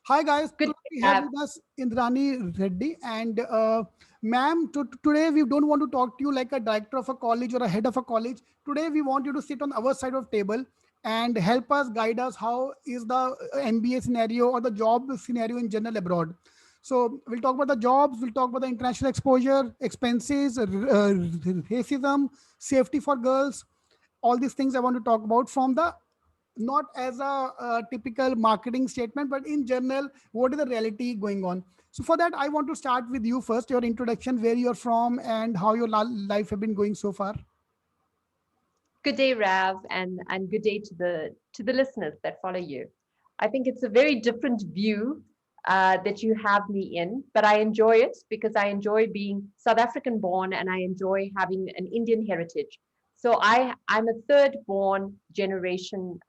Hi guys, Good today to we have have. with us Indrani Reddy and ma'am, today we don't want to talk to you like a director of a college or a head of a college. Today we want you to sit on our side of table and help us guide us how is the MBA scenario or the job scenario in general abroad. So we'll talk about the jobs, we'll talk about the international exposure, expenses, racism, safety for girls, all these things I want to talk about from the not as a typical marketing statement, but in general, what is the reality going on. So for that, I want to start with you first, your introduction, where you're from and how your life have been going so far. Good day, Rav, and good day to the listeners that follow you. I think it's a very different view that you have me in, but I enjoy it because I enjoy being South African born and I enjoy having an Indian heritage. So I'm a third born generation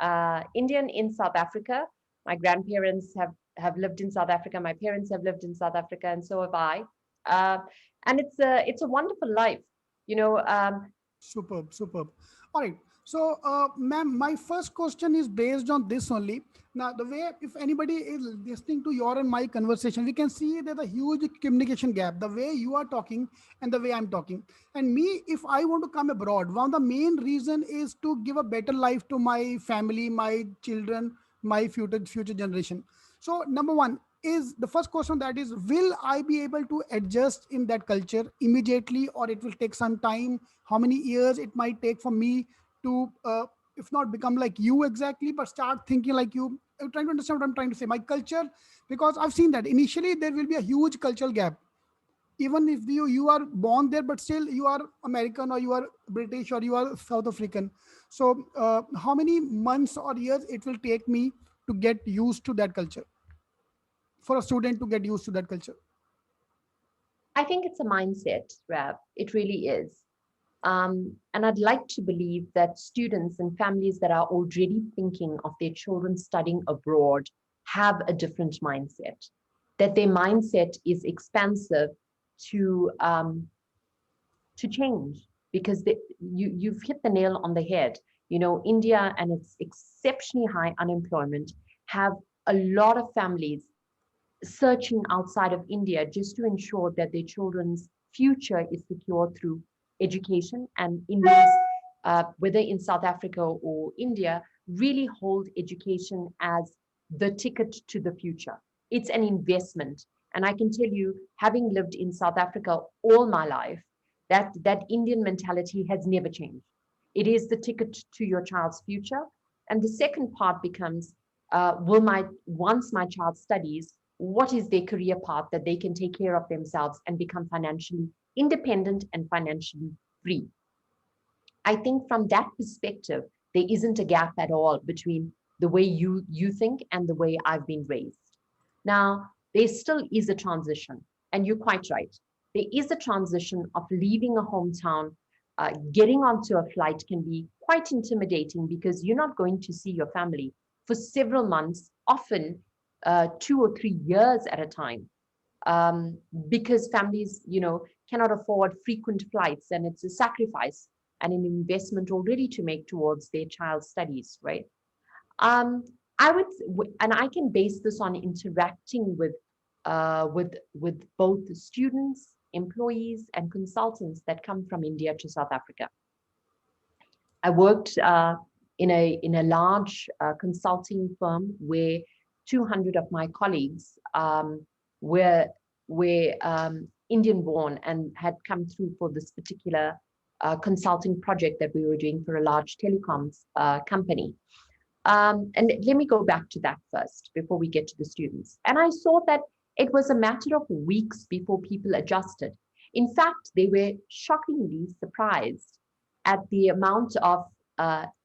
Indian in South Africa. My grandparents have lived in South Africa. My parents have lived in South Africa, and so have I. Uh, and it's a wonderful life. You know, Superb, superb. All right. So, ma'am, my first question is based on this only. Now, the way, if anybody is listening to your and my conversation, we can see there's a huge communication gap. The way you are talking and the way I'm talking. And me, if I want to come abroad, one of the main reason is to give a better life to my family, my children, my future generation. So, number one, is the first question, that is, will I be able to adjust in that culture immediately, or it will take some time? How many years it might take for me to if not become like you exactly, but start thinking like you? I'm trying to understand what I'm trying to say. My culture, because I've seen that initially there will be a huge cultural gap. Even if you are born there, but still you are American or you are British or you are South African. So how many months or years it will take me to get used to that culture, for a student to get used to that culture? I think it's a mindset, Rav. It really is. And I'd like to believe that students and families that are already thinking of their children studying abroad have a different mindset, that their mindset is expansive to um, to change because you've hit the nail on the head. You know, India and its exceptionally high unemployment have a lot of families searching outside of India just to ensure that their children's future is secure through education. And Indians, whether in South Africa or India, really hold education as the ticket to the future. It's an investment. And I can tell you, having lived in South Africa all my life, that Indian mentality has never changed. It is the ticket to your child's future. And the second part becomes, will my once my child studies, what is their career path that they can take care of themselves and become financially independent and financially free? I think from that perspective, there isn't a gap at all between the way you think and the way I've been raised. Now, there still is a transition, and you're quite right. There is a transition of leaving a hometown. Getting onto a flight can be quite intimidating because you're not going to see your family for several months, often 2 or 3 years at a time, um, because families, cannot afford frequent flights, and it's a sacrifice and an investment already to make towards their child's studies, right? Um, and I can base this on interacting with both the students, employees, and consultants that come from India to South Africa. I worked in a large consulting firm where 200 of my colleagues were Indian born and had come through for this particular consulting project that we were doing for a large telecoms company. And let me go back to that first before we get to the students. And I saw that it was a matter of weeks before people adjusted. In fact, they were shockingly surprised at the amount of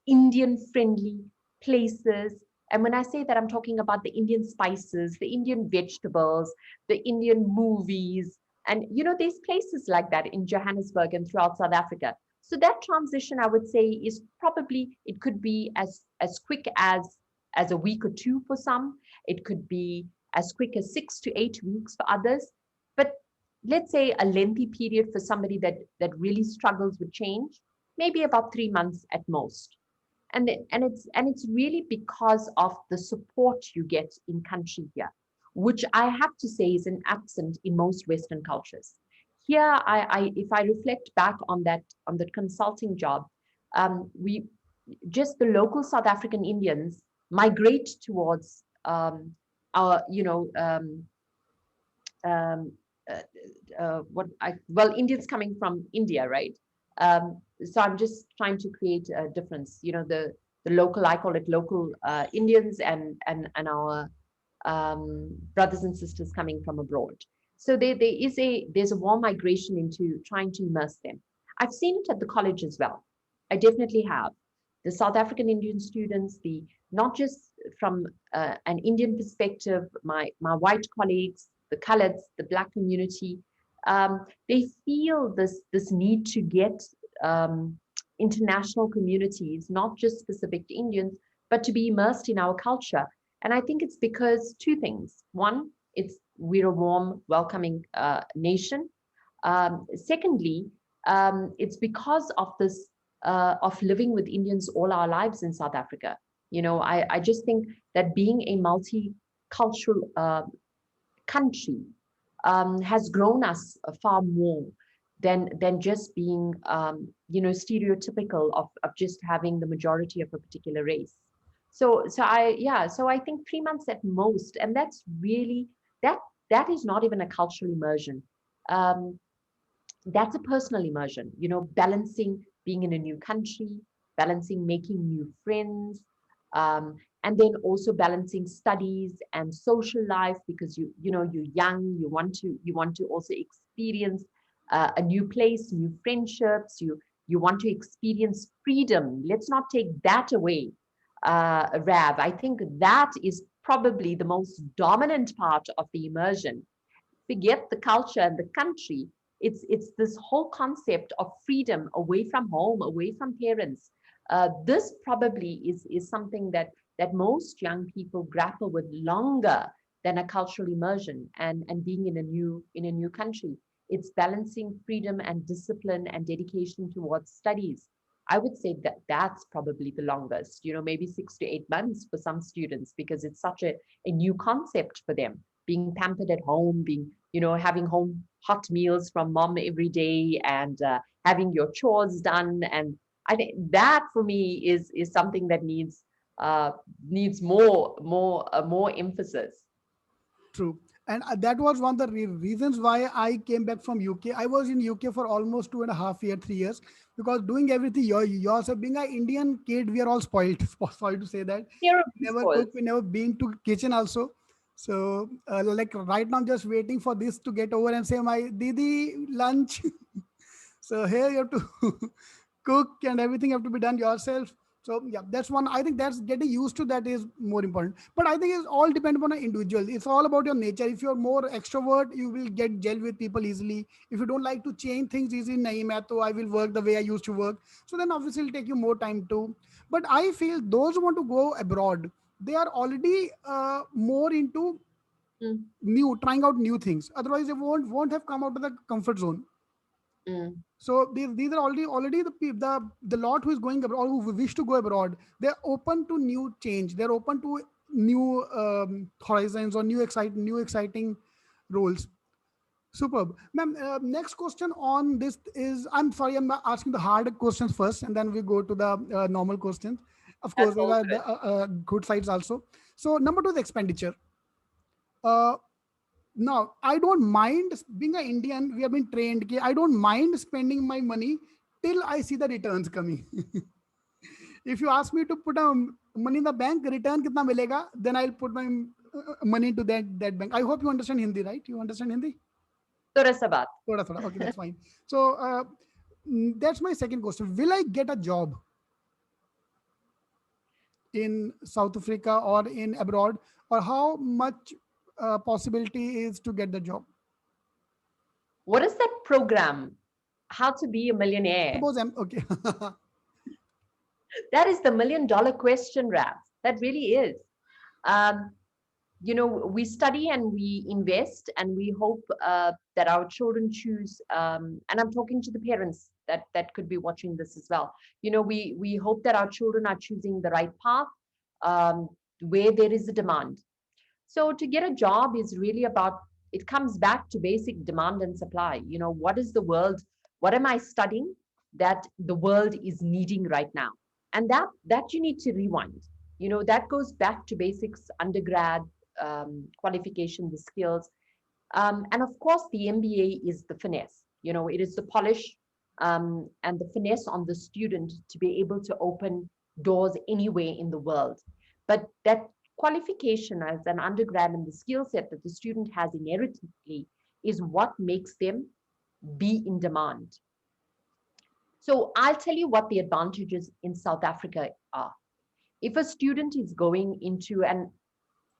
Indian friendly places. And when I say that, I'm talking about the Indian spices, the Indian vegetables, the Indian movies. And, there's places like that in Johannesburg and throughout South Africa. So that transition, I would say, is probably, it could be as quick as a week or two for some. It could be as quick as 6 to 8 weeks for others. But let's say a lengthy period for somebody that really struggles with change, maybe about 3 months at most. And it's really because of the support you get in country here. which I have to say is an absent in most Western cultures. Here, if I reflect back on that consulting job, we just the local South African Indians migrate towards our, um, Indians coming from India, right? So I'm just trying to create a difference. The local, I call it local Indians, and our brothers and sisters coming from abroad. So there's a warm migration into trying to immerse them. I've seen it at the college as well. I definitely have. The South African Indian students, the not just from an Indian perspective, my white colleagues, the coloreds, the black community, they feel this need to get international communities, not just specific to Indians, but to be immersed in our culture. And I think it's because two things. One, we're a warm, welcoming nation. Secondly, it's because of this of living with Indians all our lives in South Africa. I just think that being a multicultural country has grown us far more than just being stereotypical of just having the majority of a particular race. So I think 3 months at most, and that's really that that is not even a cultural immersion. Um, that's a personal immersion, balancing being in a new country, balancing making new friends, and then also balancing studies and social life, because you're young, you want to also experience a new place, new friendships, you want to experience freedom. Let's not take that away, Rav. I think that is probably the most dominant part of the immersion. Forget the culture and the country. It's this whole concept of freedom away from home, away from parents. This probably is something that most young people grapple with longer than a cultural immersion and being in a new country. It's balancing freedom and discipline and dedication towards studies. I would say that that's probably the longest, maybe 6 to 8 months for some students, because it's such a new concept for them, being pampered at home, having home hot meals from mom every day, and having your chores done. And I think that for me is something that needs more emphasis. True. And that was one of the reasons why I came back from UK. I was in UK for almost 2.5 years, 3 years, because doing everything yourself, being an Indian kid, we are all spoiled. Sorry to say that. Terribly Never spoiled. cook, we never been to kitchen also. So like right now, I'm just waiting for this to get over and say, my Didi, lunch. So here you have to cook and everything have to be done yourself. So yeah, that's one. I think that's getting used to that is more important. But I think it's all depend upon an individual. It's all about your nature. If you're more extrovert, you will get gel with people easily. If you don't like to change things easily, nahi main to I will work the way I used to work. So then obviously it'll take you more time too. But I feel those who want to go abroad, they are already more into Mm, trying out new things. Otherwise, they won't have come out of the comfort zone. mm. So these are already the lot who is going abroad, who wish to go abroad. They're open to new change. They're open to new horizons or new exciting roles. Superb, ma'am. Next question on this is, I'm sorry, I'm asking the hard questions first, and then we go to the normal questions. Of course, That's there all are good. the good sides also. So number two is expenditure. Uh, Now, I don't mind being an Indian. We have been trained. I don't mind spending my money till I see the returns coming. If you ask me to put money in the bank, return kitna milega, then I'll put my money into that bank. I hope you understand Hindi, right? You understand Hindi? Thoda sa baat. Thoda, thoda. Okay, that's fine. So that's my second question. Will I get a job in South Africa or in abroad, or how much possibility is to get the job? What is that program? How to be a millionaire? Suppose I'm okay. That is the $1 million question, Raf. That really is. Um, we study and we invest, and we hope that our children choose. And I'm talking to the parents that could be watching this as well. We hope that our children are choosing the right path, where there is a demand. So to get a job is really about, it comes back to basic demand and supply. You know, what is the world, what am I studying that the world is needing right now? And that you need to rewind. You know, that goes back to basics, undergrad, qualification, the skills. And of course, the MBA is the finesse. You know, it is the polish and the finesse on the student to be able to open doors anywhere in the world. But that qualification as an undergrad and the skill set that the student has inherently is what makes them be in demand. So I'll tell you what the advantages in South Africa are. If a student is going into, and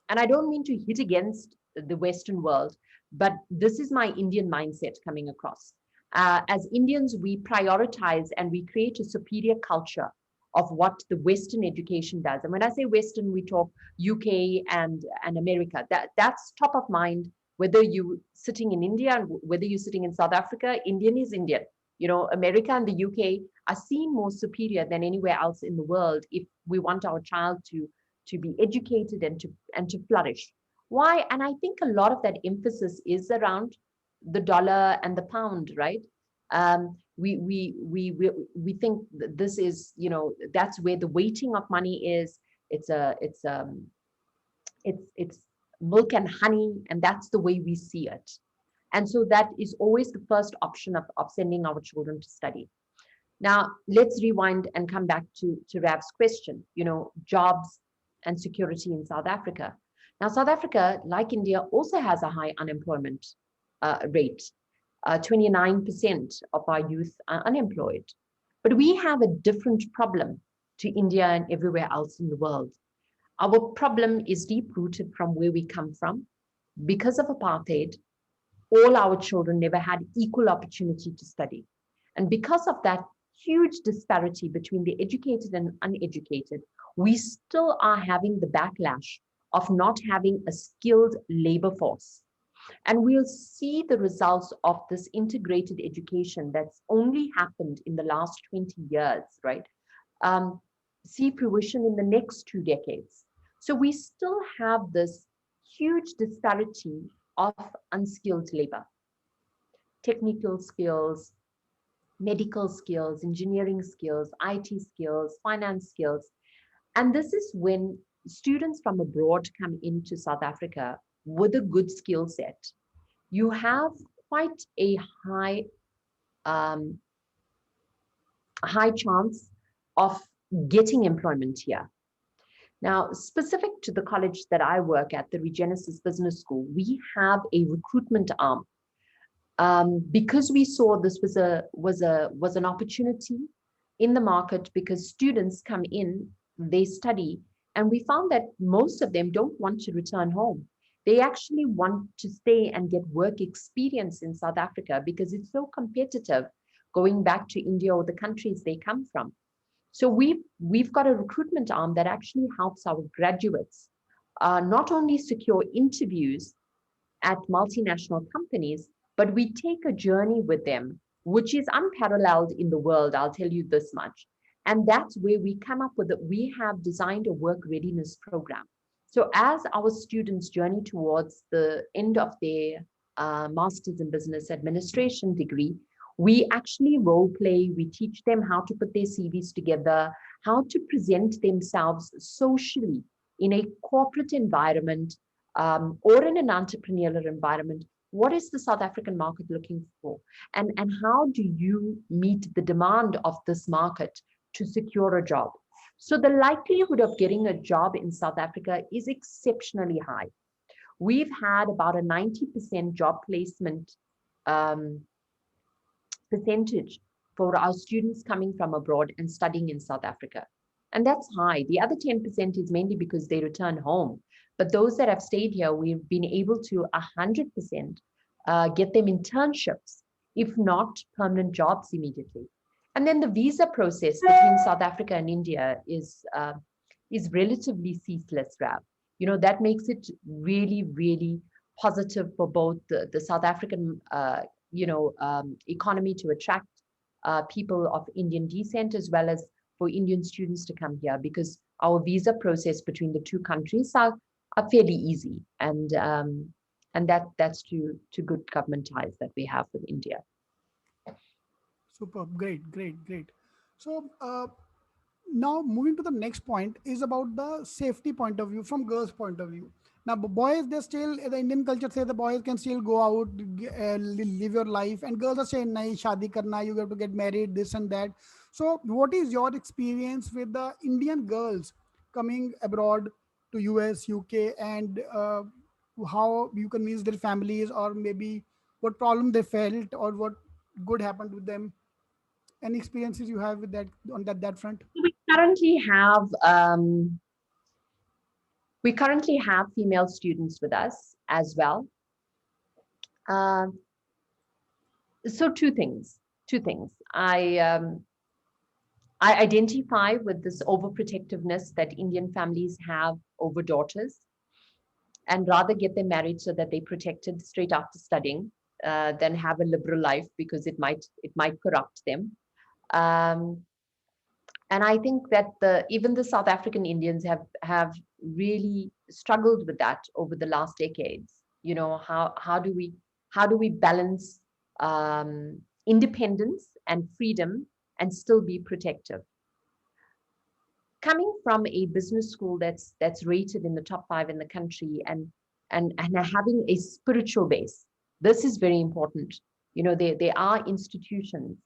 I don't mean to hit against the Western world, but this is my Indian mindset coming across. As Indians, we prioritize and we create a superior culture of what the Western education does. And when I say Western, we talk UK and America. That's top of mind, whether you're sitting in India and whether you're sitting in South Africa. Indian is Indian. You know, America and the UK are seen more superior than anywhere else in the world if we want our child to be educated and to flourish. Why? And I think a lot of that emphasis is around the dollar and the pound, right? We think that this is, you know, that's where the weighting of money is. It's milk and honey, and that's the way we see it. And so that is always the first option of sending our children to study. Now, let's rewind and come back to Rav's question, you know, jobs and security in South Africa. Now, South Africa, like India, also has a high unemployment rate. 29% of our youth are unemployed. But we have a different problem to India and everywhere else in the world. Our problem is deep-rooted from where we come from. Because of apartheid, all our children never had equal opportunity to study. And because of that huge disparity between the educated and uneducated, we still are having the backlash of not having a skilled labor force. And we'll see the results of this integrated education that's only happened in the last 20 years, right? See fruition in the next 2 decades. So we still have this huge disparity of unskilled labor, technical skills, medical skills, engineering skills, IT skills, finance skills. And this is when students from abroad come into South Africa with a good skill set. You have quite a high chance of getting employment here. Now, specific to the college that I work at, the Regenesys Business School, we have a recruitment arm. Because we saw this was an opportunity in the market, because students come in, they study, and we found that most of them don't want to return home. They actually want to stay and get work experience in South Africa because it's so competitive going back to India or the countries they come from. So we've got a recruitment arm that actually helps our graduates not only secure interviews at multinational companies, but we take a journey with them, which is unparalleled in the world, I'll tell you this much. And that's where we come up with it. We have designed a work readiness program. So as our students journey towards the end of their Master's in Business Administration degree, we actually role play, we teach them how to put their CVs together, how to present themselves socially in a corporate environment or in an entrepreneurial environment. What is the South African market looking for? And how do you meet the demand of this market to secure a job? So the likelihood of getting a job in South Africa is exceptionally high. We've had about a 90% job placement percentage for our students coming from abroad and studying in South Africa. And that's high. The other 10% is mainly because they return home. But those that have stayed here, we've been able to 100% get them internships, if not permanent jobs immediately. And then the visa process between South Africa and India is relatively ceaseless, Rav. You know, that makes it really, really positive for both the South African, economy to attract people of Indian descent, as well as for Indian students to come here, because our visa process between the two countries are are fairly easy, and that's to good government ties that we have with India. Superb. Great, great, great. So now moving to the next point is about the safety point of view from girls' point of view. Now, boys, they still, the Indian culture says the boys can still go out, live your life, and girls are saying, nahi, shadi karna, you have to get married, this and that. So, what is your experience with the Indian girls coming abroad to US, UK, and how you convince their families, or maybe what problem they felt, or what good happened with them? Any experiences you have with that on that front? We currently have female students with us as well. Uh, so two things. I identify with this overprotectiveness that Indian families have over daughters, and rather get them married so that they're protected straight after studying, than have a liberal life, because it might corrupt them. Um, and I think that even the South African Indians have really struggled with that over the last decades. You know, how do we balance independence and freedom and still be protective? Coming from a business school that's rated in the top 5 in the country, and having a spiritual base, this is very important. You know, there are institutions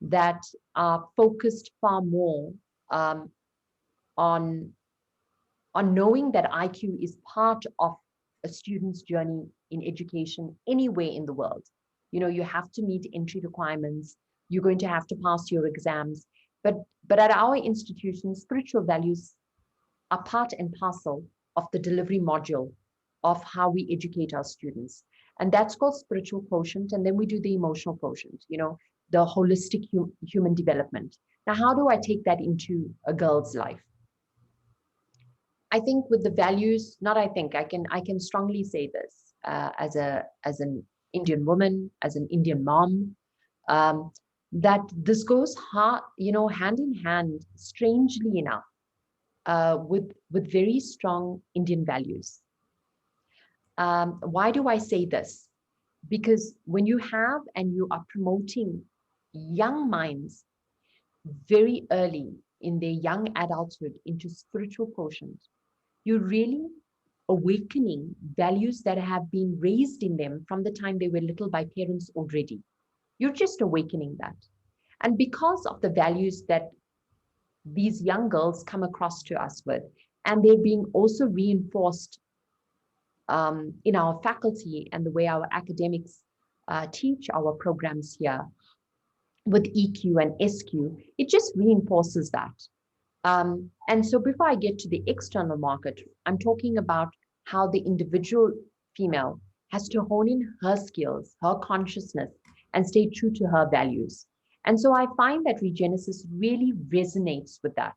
that are focused far more um, on on knowing that IQ is part of a student's journey in education anywhere in the world. You know, you have to meet entry requirements. You're going to have to pass your exams. But at our institution, spiritual values are part and parcel of the delivery module of how we educate our students. And that's called spiritual quotient. And then we do the emotional quotient, you know, the holistic human development. Now, how do I take that into a girl's life? I think with the values, not I think, I can strongly say this, as an Indian woman, as an Indian mom, um, that this goes hand in hand, strangely enough, with very strong Indian values. Why do I say this? Because when you have and you are promoting young minds very early in their young adulthood into spiritual quotient, you're really awakening values that have been raised in them from the time they were little by parents already. You're just awakening that. And because of the values that these young girls come across to us with, and they're being also reinforced in our faculty and the way our academics teach our programs here with EQ and SQ, it just reinforces that. And so before I get to the external market, I'm talking about how the individual female has to hone in her skills, her consciousness, and stay true to her values. And so I find that Regenesys really resonates with that.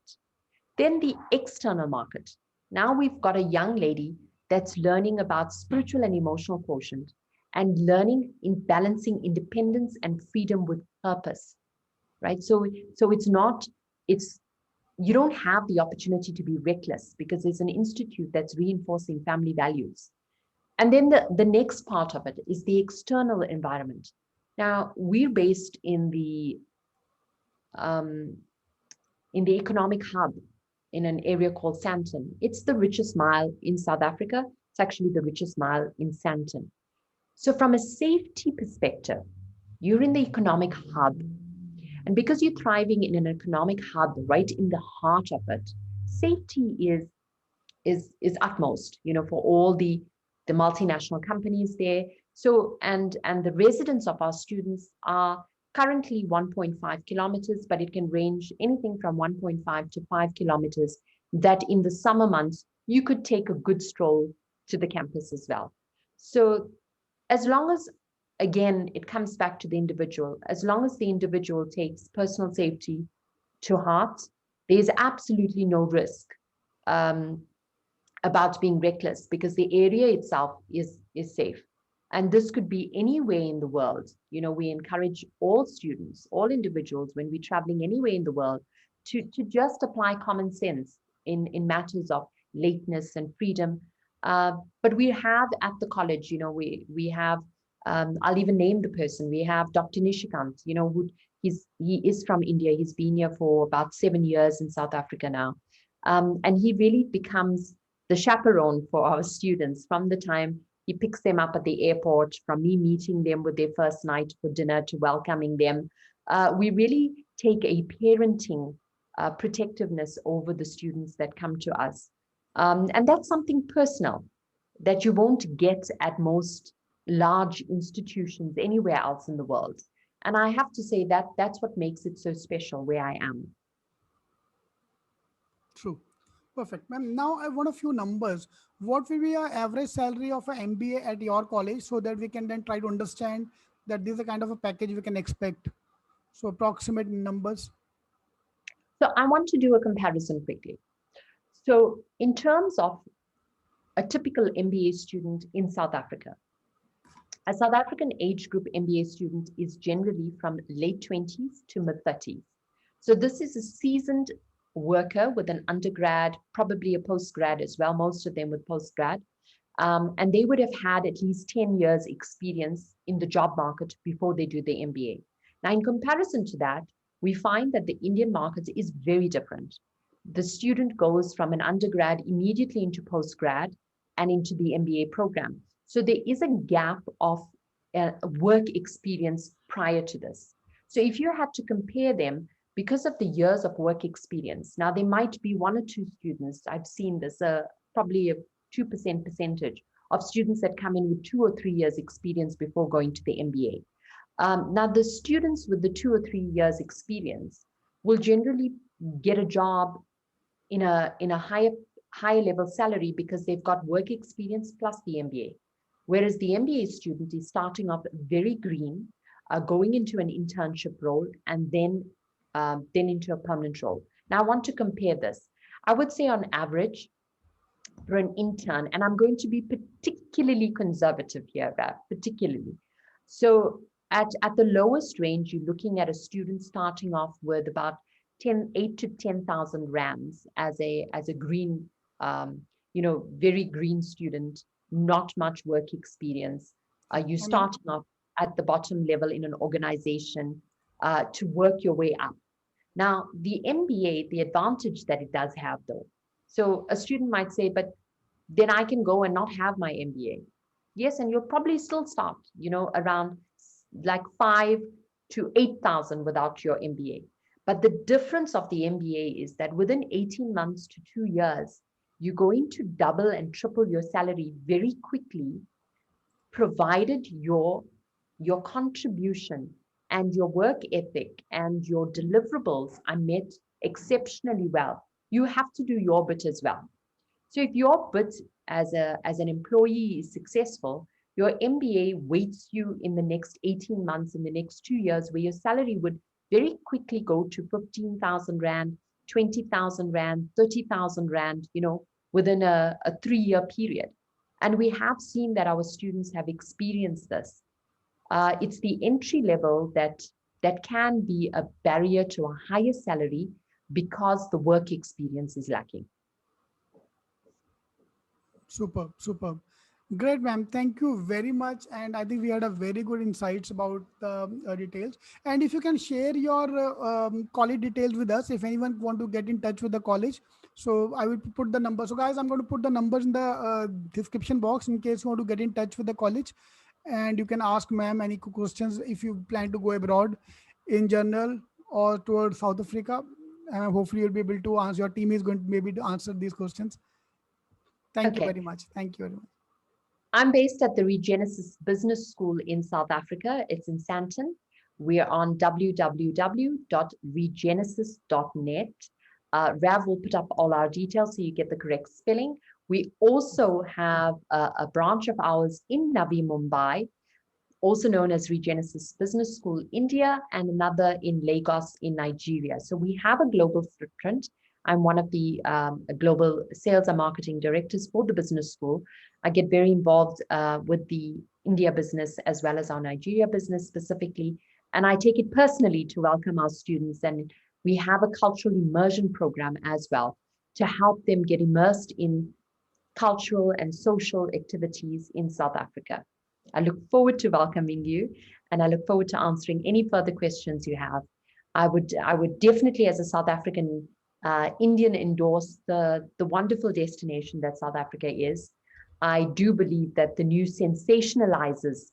Then the external market. Now we've got a young lady that's learning about spiritual and emotional quotient, and learning in balancing independence and freedom with purpose, right? So you don't have the opportunity to be reckless, because there's an institute that's reinforcing family values. And then the next part of it is the external environment. Now, we're based in the economic hub in an area called Sandton. It's the richest mile in South Africa. It's actually the richest mile in Sandton. So from a safety perspective, you're in the economic hub. And because you're thriving in an economic hub right in the heart of it, safety is utmost, for all the multinational companies there. So, and the residents of our students are currently 1.5 kilometers, but it can range anything from 1.5 to 5 kilometers, that in the summer months, you could take a good stroll to the campus as well. So as long as, again, it comes back to the individual, as long as the individual takes personal safety to heart, there's absolutely no risk about being reckless, because the area itself is safe. And this could be anywhere in the world. We encourage all students, all individuals, when we're traveling anywhere in the world, to just apply common sense in matters of lateness and freedom. But we have at the college, we have, I'll even name the person. We have Dr. Nishikant, he is from India. He's been here for about 7 years in South Africa now. And he really becomes the chaperone for our students from the time he picks them up at the airport, from me meeting them with their first night for dinner to welcoming them. We really take a parenting protectiveness over the students that come to us. And that's something personal that you won't get at most large institutions anywhere else in the world. And I have to say that that's what makes it so special where I am. True. Perfect, ma'am. Now I want a few numbers. What will be our average salary of an MBA at your college, so that we can then try to understand that this is the kind of a package we can expect. So approximate numbers. So I want to do a comparison quickly. So in terms of a typical MBA student in South Africa, a South African age group MBA student is generally from late 20s to mid 30s. So this is a seasoned worker with an undergrad, probably a postgrad as well, most of them with postgrad. And they would have had at least 10 years experience in the job market before they do the MBA. Now, in comparison to that, we find that the Indian market is very different. The student goes from an undergrad immediately into postgrad and into the MBA program. So there is a gap of work experience prior to this. So if you had to compare them, because of the years of work experience, now there might be one or two students, I've seen this, probably a 2% percentage of students that come in with 2 or 3 years experience before going to the MBA. Now the students with the 2 or 3 years experience will generally get a job in a higher level salary because they've got work experience plus the MBA. Whereas the MBA student is starting off very green, going into an internship role, and then into a permanent role. Now, I want to compare this. I would say on average, for an intern, and I'm going to be particularly conservative here, particularly. So at the lowest range, you're looking at a student starting off with about 8 to 10,000 rands as a green, very green student, not much work experience. You starting off at the bottom level in an organization to work your way up. Now, the MBA, the advantage that it does have though. So a student might say, but then I can go and not have my MBA. Yes, and you'll probably still start, around like 5 to 8,000 without your MBA. But the difference of the MBA is that within 18 months to 2 years, you're going to double and triple your salary very quickly, provided your contribution and your work ethic and your deliverables are met exceptionally well. You have to do your bit as well. So if your bit as an employee is successful, your MBA waits you in the next 18 months, in the next 2 years, where your salary would very quickly go to 15,000 Rand, 20,000 Rand, 30,000 Rand, within a 3-year period. And we have seen that our students have experienced this. It's the entry level that can be a barrier to a higher salary because the work experience is lacking. Superb, superb. Great, ma'am. Thank you very much. And I think we had a very good insights about the details. And if you can share your college details with us, if anyone want to get in touch with the college, so I will put the number. So guys, I'm going to put the numbers in the description box in case you want to get in touch with the college. And you can ask ma'am any questions if you plan to go abroad in general or towards South Africa. And hopefully you'll be able to answer. Your team is going to be able to answer these questions. Thank you very much. Thank you very much. I'm based at the Regenesys Business School in South Africa. It's in Sandton. We are on www.regenesys.net. Rav will put up all our details so you get the correct spelling. We also have a branch of ours in Navi Mumbai, also known as Regenesys Business School India, and another in Lagos in Nigeria. So we have a global footprint. I'm one of the global sales and marketing directors for the business school. I get very involved with the India business as well as our Nigeria business specifically. And I take it personally to welcome our students. And we have a cultural immersion program as well to help them get immersed in cultural and social activities in South Africa. I look forward to welcoming you, and I look forward to answering any further questions you have. I would definitely, as a South African Indian, endorse the wonderful destination that South Africa is. I do believe that the news sensationalizes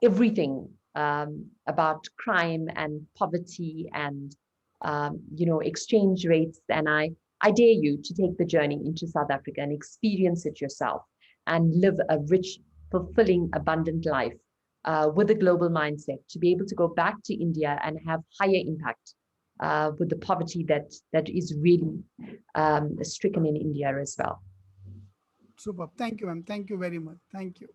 everything about crime and poverty and exchange rates. And I dare you to take the journey into South Africa and experience it yourself and live a rich, fulfilling, abundant life with a global mindset, to be able to go back to India and have higher impact with the poverty that is really stricken in India as well. Super. Thank you, ma'am. Thank you very much. Thank you.